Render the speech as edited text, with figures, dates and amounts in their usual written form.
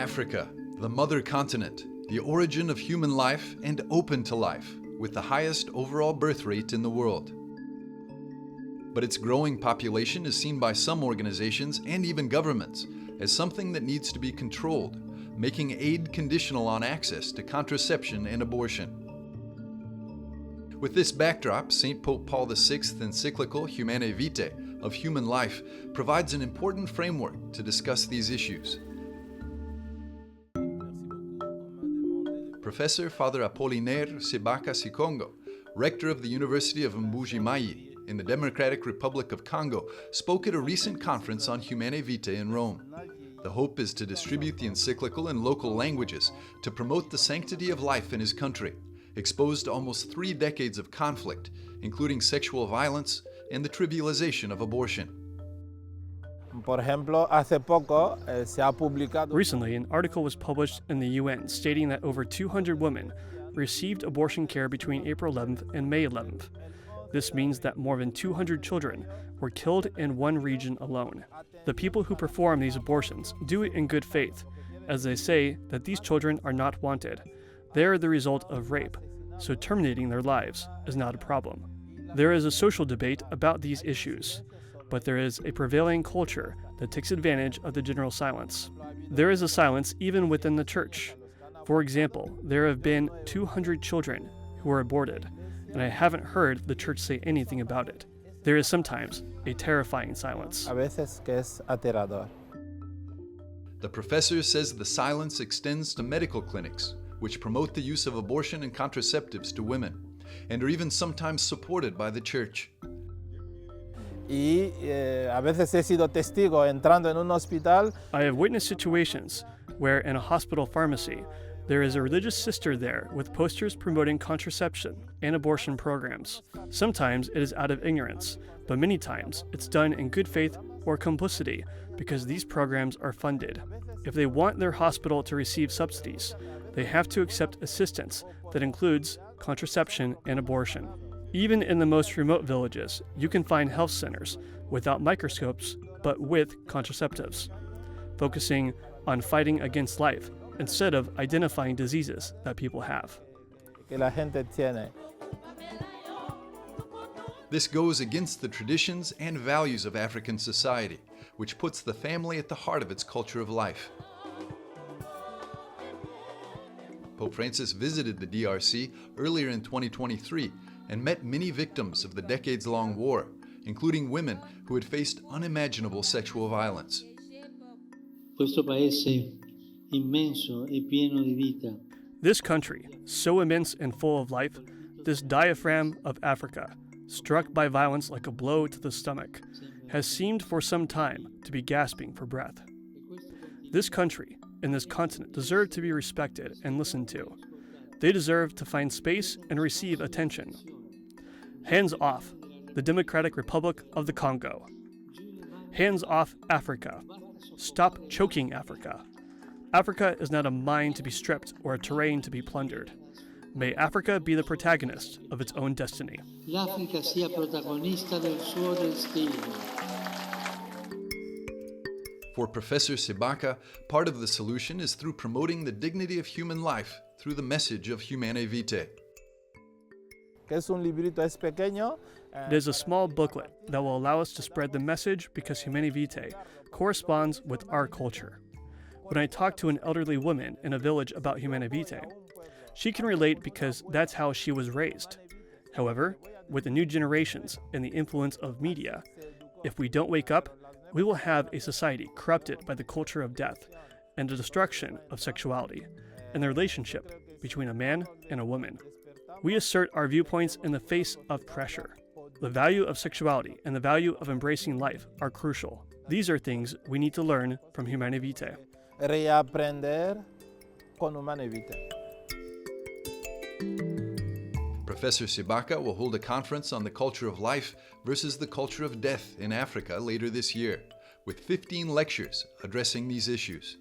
Africa, the mother continent, the origin of human life and open to life, with the highest overall birth rate in the world. But its growing population is seen by some organizations and even governments as something that needs to be controlled, making aid conditional on access to contraception and abortion. With this backdrop, St. Pope Paul VI's encyclical Humanae Vitae of human life provides an important framework to discuss these issues. Professor Father Apollinaire Cibaka Cikongo, rector of the University of Mbujimayi in the Democratic Republic of Congo, spoke at a recent conference on Humanae Vitae in Rome. The hope is to distribute the encyclical in local languages to promote the sanctity of life in his country, exposed to almost 3 decades of conflict, including sexual violence and the trivialization of abortion. Recently, an article was published in the UN stating that over 200 women received abortion care between April 11th and May 11th. This means that more than 200 children were killed in one region alone. The people who perform these abortions do it in good faith, as they say that these children are not wanted. They are the result of rape, so terminating their lives is not a problem. There is a social debate about these issues, but there is a prevailing culture that takes advantage of the general silence. There is a silence even within the church. For example, there have been 200 children who were aborted, and I haven't heard the church say anything about it. There is sometimes a terrifying silence. The professor says the silence extends to medical clinics, which promote the use of abortion and contraceptives to women, and are even sometimes supported by the church. I have witnessed situations where in a hospital pharmacy, there is a religious sister there with posters promoting contraception and abortion programs. Sometimes it is out of ignorance, but many times it's done in good faith or complicity because these programs are funded. If they want their hospital to receive subsidies, they have to accept assistance that includes contraception and abortion. Even in the most remote villages, you can find health centers without microscopes but with contraceptives, focusing on fighting against life instead of identifying diseases that people have. This goes against the traditions and values of African society, which puts the family at the heart of its culture of life. Pope Francis visited the DRC earlier in 2023 and met many victims of the decades-long war, including women who had faced unimaginable sexual violence. This country, so immense and full of life, this diaphragm of Africa, struck by violence like a blow to the stomach, has seemed for some time to be gasping for breath. This country and this continent deserve to be respected and listened to. They deserve to find space and receive attention. Hands off the Democratic Republic of the Congo. Hands off Africa. Stop choking Africa. Africa is not a mine to be stripped or a terrain to be plundered. May Africa be the protagonist of its own destiny. L'Africa sia protagonista del suo destino. For Professor Cibaka, part of the solution is through promoting the dignity of human life through the message of Humanae Vitae. It is a small booklet that will allow us to spread the message because Humanae Vitae corresponds with our culture. When I talk to an elderly woman in a village about Humanae Vitae, she can relate because that's how she was raised. However, with the new generations and the influence of media, if we don't wake up, we will have a society corrupted by the culture of death and the destruction of sexuality and the relationship between a man and a woman. We assert our viewpoints in the face of pressure. The value of sexuality and the value of embracing life are crucial. These are things we need to learn from Humanae Vitae. Reaprender con Humanae Vitae. Professor Cibaka will hold a conference on the culture of life versus the culture of death in Africa later this year, with 15 lectures addressing these issues.